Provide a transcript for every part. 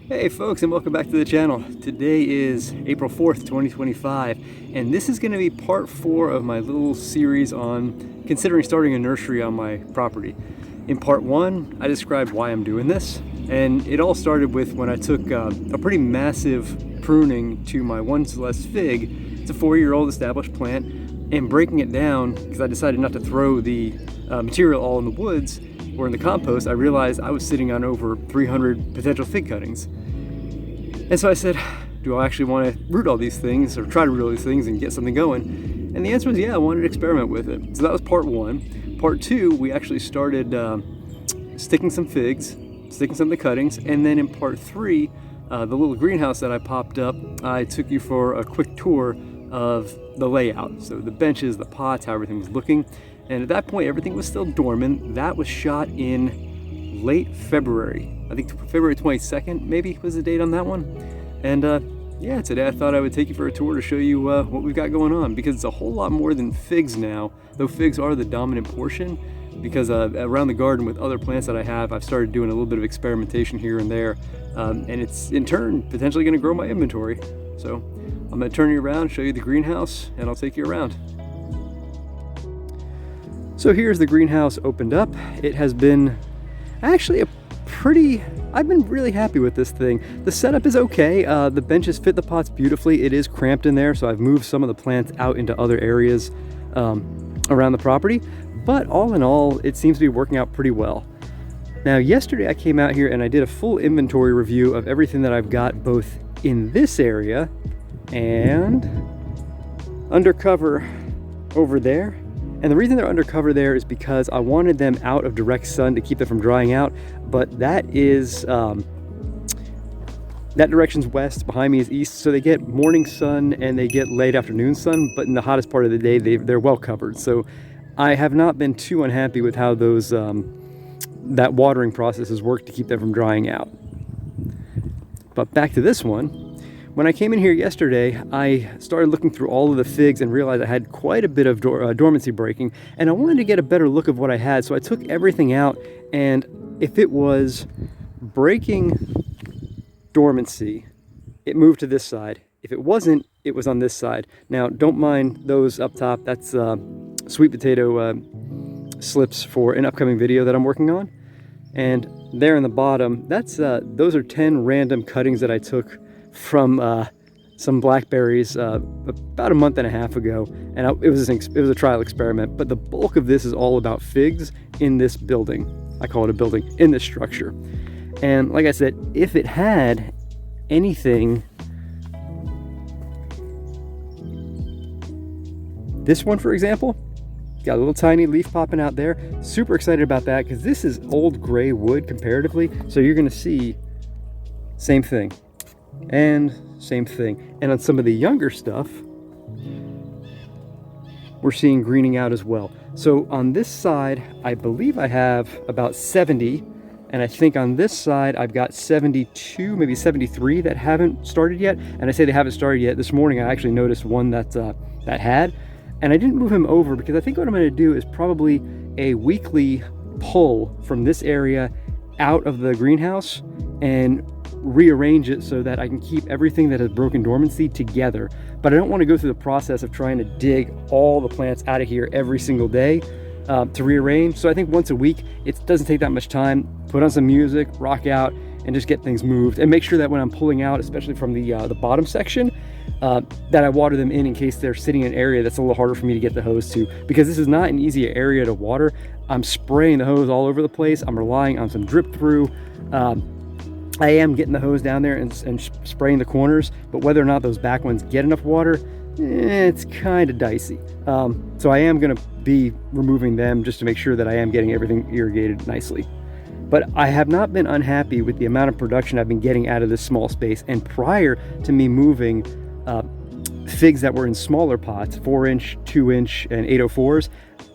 Hey folks, and welcome back to the channel. Today is April 4th, 2025, and this is going to be part 4 of my little series on considering starting a nursery on my property. In part 1, I described why I'm doing this, and it all started with when I took a pretty massive pruning to my one Celeste fig. It's a 4-year-old established plant, and breaking it down, because I decided not to throw the material all in the woods or in the compost, I realized I was sitting on over 300 potential fig cuttings. And so I said, do I actually want to root all these things or try to root all these things and get something going? And the answer was, yeah, I wanted to experiment with it. So that was part 1. Part 2, we actually started sticking some figs, sticking some of the cuttings. And then in part 3, the little greenhouse that I popped up, I took you for a quick tour of the layout. So the benches, the pots, how everything was looking. And at that point, everything was still dormant. That was shot in late February. I think February 22nd maybe was the date on that one. And yeah, today I thought I would take you for a tour to show you what we've got going on, because it's a whole lot more than figs now, though figs are the dominant portion, because around the garden with other plants that I have, I've started doing a little bit of experimentation here and there, and it's in turn potentially going to grow my inventory. So I'm going to turn you around, show you the greenhouse, and I'll take you around. So here's the greenhouse opened up. It has been actually I've been really happy with this thing. The setup is okay. The benches fit the pots beautifully. It is cramped in there, so I've moved some of the plants out into other areas around the property. But all in all, it seems to be working out pretty well. Now, yesterday I came out here and I did a full inventory review of everything that I've got both in this area and undercover over there. And the reason they're undercover there is because I wanted them out of direct sun to keep them from drying out. But that is, that direction's west, behind me is east. So they get morning sun and they get late afternoon sun, but in the hottest part of the day, they're well covered. So I have not been too unhappy with how those, that watering process has worked to keep them from drying out. But back to this one. When I came in here yesterday, I started looking through all of the figs and realized I had quite a bit of dormancy breaking, and I wanted to get a better look of what I had, so I took everything out, and if it was breaking dormancy, it moved to this side. If it wasn't, it was on this side. Now, don't mind those up top. That's sweet potato slips for an upcoming video that I'm working on. And there in the bottom, that's those are 10 random cuttings that I took from some blackberries about a month and a half ago, and it was a trial experiment. But the bulk of this is all about figs in this building. I call it a building, in this structure. And like I said, if it had anything, this one for example, got a little tiny leaf popping out there. Super excited about that, because this is old gray wood comparatively, so you're going to see same thing and same thing. And on some of the younger stuff, we're seeing greening out as well. So on this side, I believe I have about 70, and I think on this side I've got 72, maybe 73 that haven't started yet. And I say they haven't started yet. This morning I actually noticed one that had, and I didn't move him over because I think what I'm going to do is probably a weekly pull from this area out of the greenhouse and rearrange it so that I can keep everything that has broken dormancy together. But I don't want to go through the process of trying to dig all the plants out of here every single day to rearrange. So I think once a week, it doesn't take that much time. Put on some music, rock out, and just get things moved, and make sure that when I'm pulling out, especially from the bottom section, that I water them in case they're sitting in an area that's a little harder for me to get the hose to, because this is not an easy area to water. I'm spraying the hose all over the place. I'm relying on some drip through. I am getting the hose down there and spraying the corners, but whether or not those back ones get enough water, it's kind of dicey. So I am going to be removing them just to make sure that I am getting everything irrigated nicely. But I have not been unhappy with the amount of production I've been getting out of this small space. And prior to me moving figs that were in smaller pots, 4-inch, 2-inch, and 804s,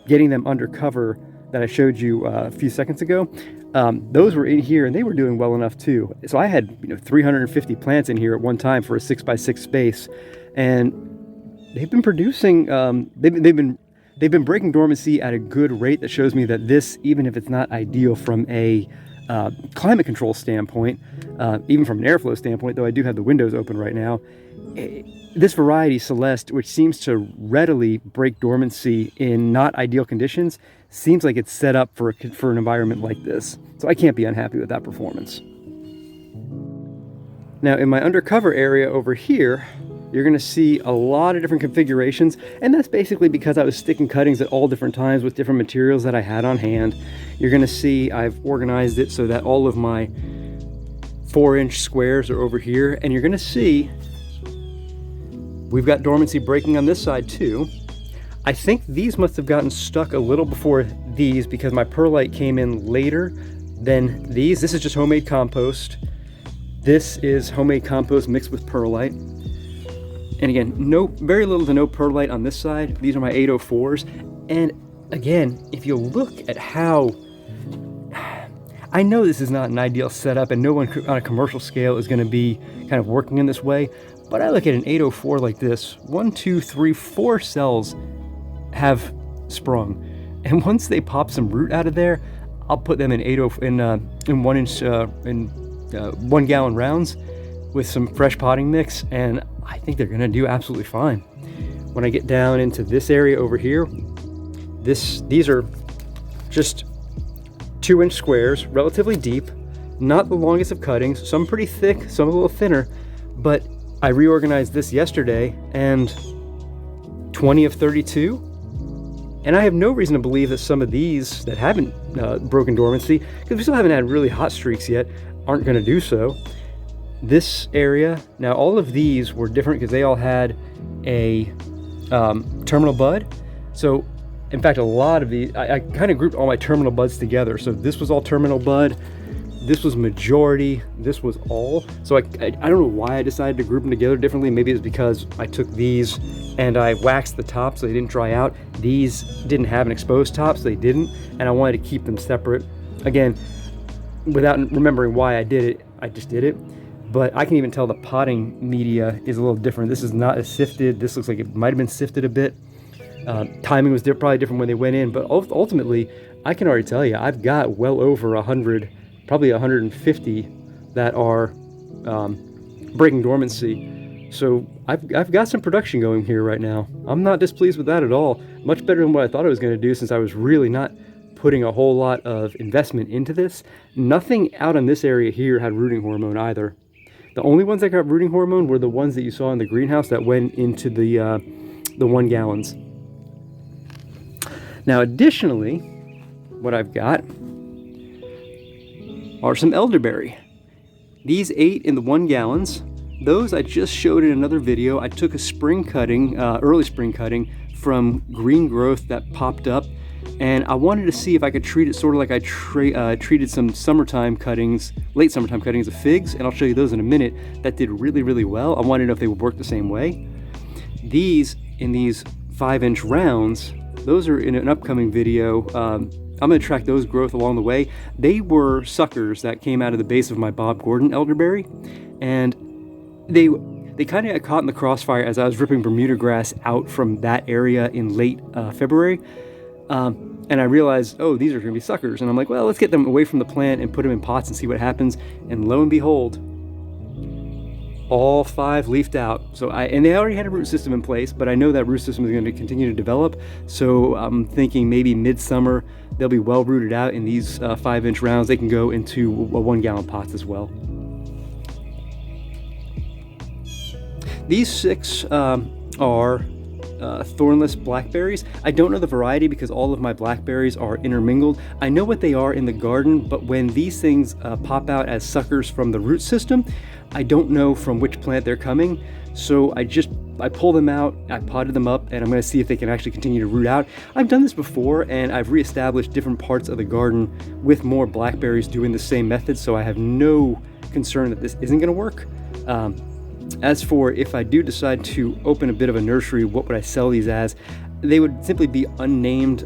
getting them under cover that I showed you a few seconds ago, those were in here and they were doing well enough too. So I had 350 plants in here at one time for a 6x6 space, and they've been producing. They've been breaking dormancy at a good rate that shows me that this, even if it's not ideal from a climate control standpoint, even from an airflow standpoint, though I do have the windows open right now, this variety, Celeste, which seems to readily break dormancy in not ideal conditions, seems like it's set up for an environment like this. So I can't be unhappy with that performance. Now in my undercover area over here, you're going to see a lot of different configurations, and that's basically because I was sticking cuttings at all different times with different materials that I had on hand. You're going to see I've organized it so that all of my 4-inch squares are over here, and you're going to see we've got dormancy breaking on this side too. I think these must have gotten stuck a little before these because my perlite came in later than these. This is just homemade compost. This is homemade compost mixed with perlite. And again, very little to no perlite on this side. These are my 804s. And again, if you look at how, I know this is not an ideal setup and no one on a commercial scale is going to be kind of working in this way, but I look at an 804 like this, 1, 2, 3, 4 cells have sprung. And once they pop some root out of there, I'll put them in 1 gallon rounds with some fresh potting mix, and I think they're gonna do absolutely fine. When I get down into this area over here, these are just 2-inch squares, relatively deep, not the longest of cuttings, some pretty thick, some a little thinner, but I reorganized this yesterday and 20 of 32, and I have no reason to believe that some of these that haven't broken dormancy, because we still haven't had really hot streaks yet, aren't gonna do so. This area, now all of these were different because they all had a terminal bud. So in fact, a lot of these, I kind of grouped all my terminal buds together. So this was all terminal bud, this was majority, this was all. So I don't know why I decided to group them together differently. Maybe it's because I took these and I waxed the top so they didn't dry out. These didn't have an exposed top, so they didn't. And I wanted to keep them separate. Again, without remembering why I did it, I just did it. But I can even tell the potting media is a little different. This is not as sifted. This looks like it might have been sifted a bit. Timing was probably different when they went in, but ultimately, I can already tell you, I've got well over 100, probably 150 that are breaking dormancy. So I've got some production going here right now. I'm not displeased with that at all. Much better than what I thought I was going to do, since I was really not putting a whole lot of investment into this. Nothing out in this area here had rooting hormone either. The only ones that got rooting hormone were the ones that you saw in the greenhouse that went into the 1 gallons. Now additionally, what I've got are some elderberry. These 8 in the 1 gallons, those I just showed in another video. I took a spring cutting, early spring cutting from green growth that popped up, and I wanted to see if I could treat it sort of like I treated some summertime cuttings, late summertime cuttings of figs, and I'll show you those in a minute, that did really, really well. I wanted to know if they would work the same way. These, in these 5-inch rounds, those are in an upcoming video. I'm going to track those growth along the way. They were suckers that came out of the base of my Bob Gordon elderberry, and they kind of got caught in the crossfire as I was ripping Bermuda grass out from that area in late February. And I realized, oh, these are going to be suckers. And I'm like, well, let's get them away from the plant and put them in pots and see what happens. And lo and behold, all 5 leafed out. So and they already had a root system in place, but I know that root system is going to continue to develop. So I'm thinking maybe midsummer, they'll be well rooted out in these 5-inch rounds. They can go into 1 gallon pots as well. These 6 are thornless blackberries. I don't know the variety because all of my blackberries are intermingled. I know what they are in the garden, but when these things pop out as suckers from the root system, I don't know from which plant they're coming. So I pull them out, I potted them up, and I'm going to see if they can actually continue to root out. I've done this before, and I've reestablished different parts of the garden with more blackberries doing the same method, so I have no concern that this isn't going to work. As for if I do decide to open a bit of a nursery, what would I sell these as? They would simply be unnamed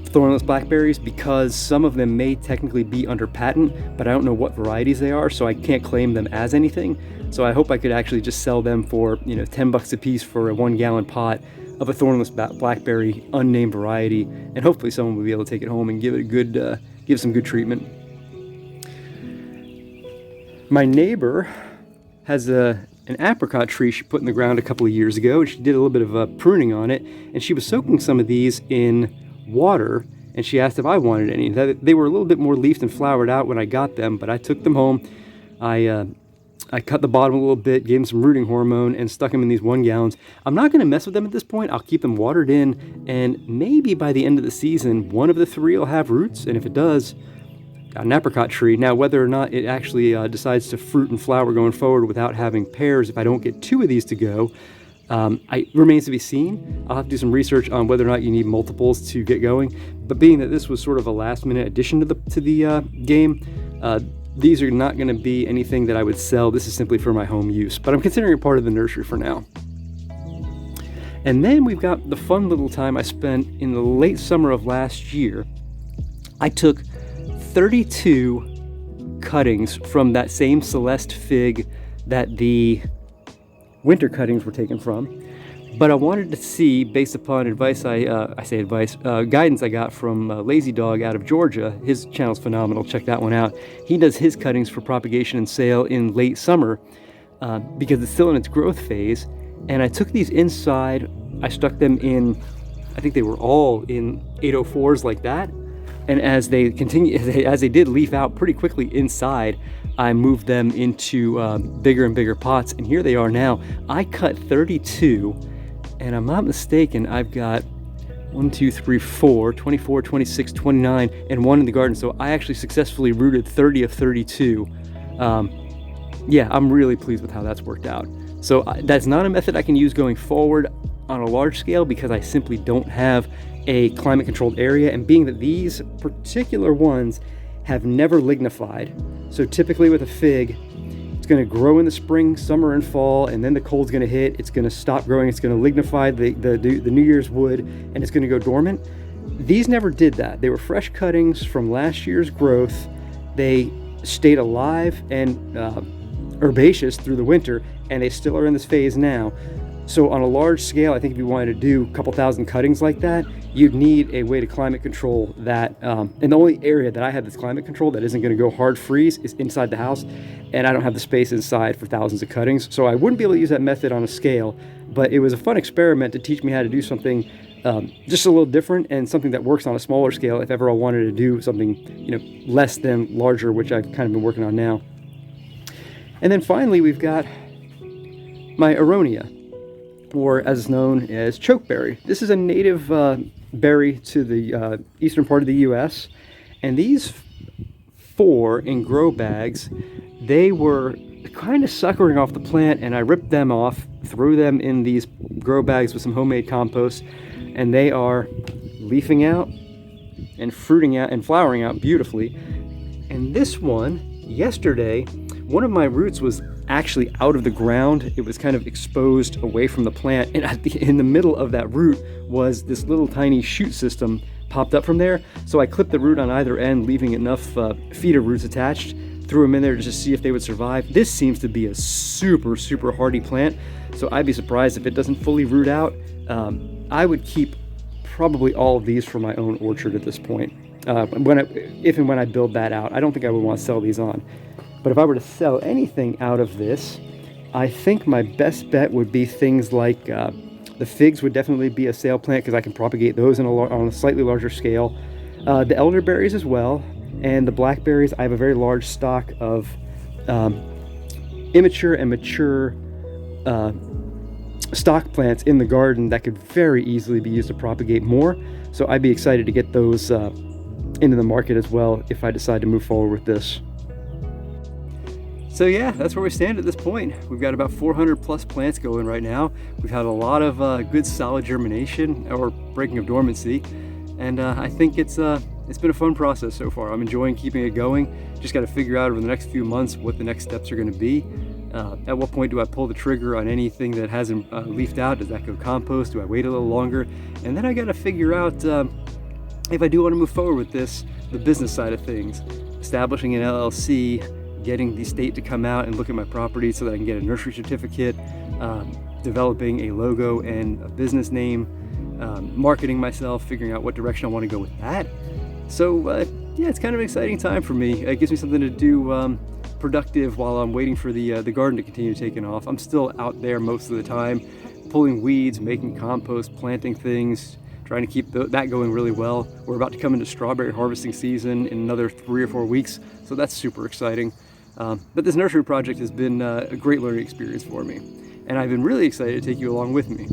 thornless blackberries, because some of them may technically be under patent, but I don't know what varieties they are, so I can't claim them as anything. So I hope I could actually just sell them for, you know, 10 bucks a piece for a 1 gallon pot of a thornless blackberry unnamed variety, and hopefully someone will be able to take it home and give it give some good treatment. My neighbor has an apricot tree she put in the ground a couple of years ago, and she did a little bit of pruning on it, and she was soaking some of these in water, and she asked if I wanted any. They were a little bit more leafed and flowered out when I got them, but I took them home. I cut the bottom a little bit, gave them some rooting hormone, and stuck them in these 1 gallons. I'm not going to mess with them at this point. I'll keep them watered in, and maybe by the end of the season, one of the 3 will have roots, and if it does, got an apricot tree. Now, whether or not it actually decides to fruit and flower going forward without having pears, if I don't get 2 of these to go, remains to be seen. I'll have to do some research on whether or not you need multiples to get going. But being that this was sort of a last-minute addition to the game, these are not going to be anything that I would sell. This is simply for my home use. But I'm considering it part of the nursery for now. And then we've got the fun little time I spent in the late summer of last year. I took 32 cuttings from that same Celeste fig that the winter cuttings were taken from. But I wanted to see, based upon advice guidance I got from Lazy Dog out of Georgia. His channel's phenomenal. Check that one out. He does his cuttings for propagation and sale in late summer because it's still in its growth phase. And I took these inside. I stuck them in, I think they were all in 804s like that. And as they did leaf out pretty quickly inside, I moved them into bigger and bigger pots. And here they are now. I cut 32. And I'm not mistaken, I've got 24, 26, 29, and 1 in the garden. So I actually successfully rooted 30 of 32. Yeah, I'm really pleased with how that's worked out. So that's not a method I can use going forward on a large scale because I simply don't have a climate controlled area. And being that these particular ones have never lignified, so typically with a fig, it's going to grow in the spring, summer, and fall, and then the cold's going to hit. It's going to stop growing. It's going to lignify the New Year's wood, and it's going to go dormant. These never did that. They were fresh cuttings from last year's growth. They stayed alive and herbaceous through the winter, and they still are in this phase now. So on a large scale, I think if you wanted to do a couple thousand cuttings like that, you'd need a way to climate control that. And the only area that I have that's climate controlled that isn't going to go hard freeze is inside the house. And I don't have the space inside for thousands of cuttings. So I wouldn't be able to use that method on a scale, but it was a fun experiment to teach me how to do something just a little different and something that works on a smaller scale if ever I wanted to do something, less than larger, which I've kind of been working on now. And then finally, we've got my aronia, or as known as chokeberry. This is a native berry to the eastern part of the U.S. And these 4 in grow bags, they were kind of suckering off the plant, and I ripped them off, threw them in these grow bags with some homemade compost, and they are leafing out and fruiting out and flowering out beautifully. And this one, yesterday, one of my roots was actually out of the ground. It was kind of exposed away from the plant, and in the middle of that root was this little tiny shoot system popped up from there. So I clipped the root on either end, leaving enough feeder roots attached, threw them in there to just see if they would survive. This seems to be a super hardy plant, so I'd be surprised if it doesn't fully root out. I would keep probably all of these for my own orchard at this point. If and when I build that out, I don't think I would want to sell these on. But if I were to sell anything out of this, I think my best bet would be things like the figs would definitely be a sale plant because I can propagate those on a slightly larger scale. The elderberries as well, and the blackberries. I have a very large stock of immature and mature stock plants in the garden that could very easily be used to propagate more. So I'd be excited to get those into the market as well if I decide to move forward with this. So yeah, that's where we stand at this point. We've got about 400 plus plants going right now. We've had a lot of good solid germination or breaking of dormancy, and I think it's been a fun process so far. I'm enjoying keeping it going. Just got to figure out over the next few months what the next steps are going to be. At what point do I pull the trigger on anything that hasn't leafed out? Does that go compost? Do I wait a little longer? And then I got to figure out if I do want to move forward with this, the business side of things, establishing an LLC, getting the state to come out and look at my property so that I can get a nursery certificate, developing a logo and a business name, marketing myself, figuring out what direction I want to go with that. So Yeah, it's kind of an exciting time for me. It gives me something to do productive while I'm waiting for the garden to continue taking off. I'm still out there most of the time, pulling weeds, making compost, planting things, trying to keep that going really well. We're about to come into strawberry harvesting season in another 3 or 4 weeks, so that's super exciting. But this nursery project has been a great learning experience for me, and I've been really excited to take you along with me.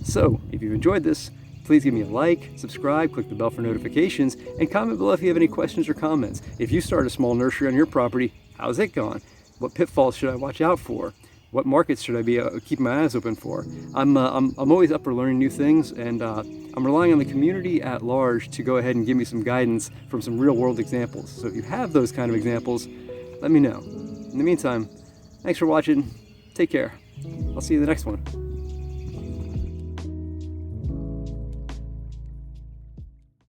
So, if you've enjoyed this, please give me a like, subscribe, click the bell for notifications, and comment below if you have any questions or comments. If you start a small nursery on your property, how's it gone? What pitfalls should I watch out for? What markets should I be keeping my eyes open for? I'm always up for learning new things, and I'm relying on the community at large to go ahead and give me some guidance from some real world examples. So if you have those kind of examples, let me know. In the meantime, thanks for watching. Take care. I'll see you in the next one.